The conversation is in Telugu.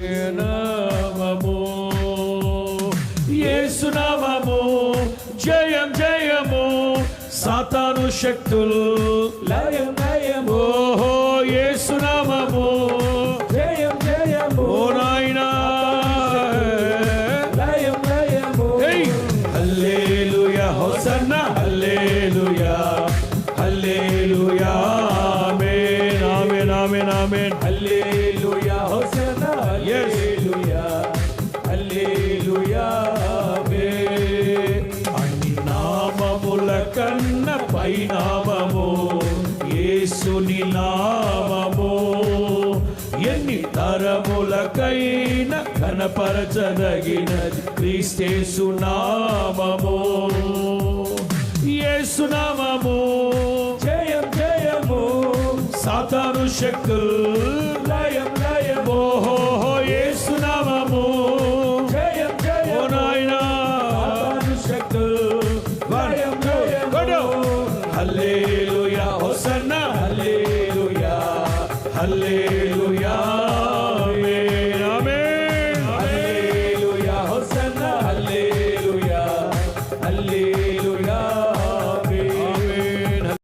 నామము యేసు నామము జయం జయము సాతాను శక్తులు లయం లయము ఓహో యేసు నామము జయం జయము ఓ నాయనా లయం లయము హల్లెలూయా హోసన్నా హల్లెలూయా హల్లెలూయా ఆమేన్ ఆమేన్ ఆమేన్ ఆమేన్ హల్లెలూయా హోసన్నా హల్లెలూయా హల్లెలూయా అన్ని నామముల కన్న పై నామము యేసుని నామము ఎన్ని తరములకైన ఘనపరచదగినది క్రీస్తేసు నామము యేసు నామము జయం జయము సాతాను శక్తులు లయం లయము ఓహో యేసు నామము జయం జయము ఓ నాయనా సాతాను శక్తులు లయం కొడు లయము హల్లెలూయా హోసన్నా హల్లెలూయా హల్లెలూయా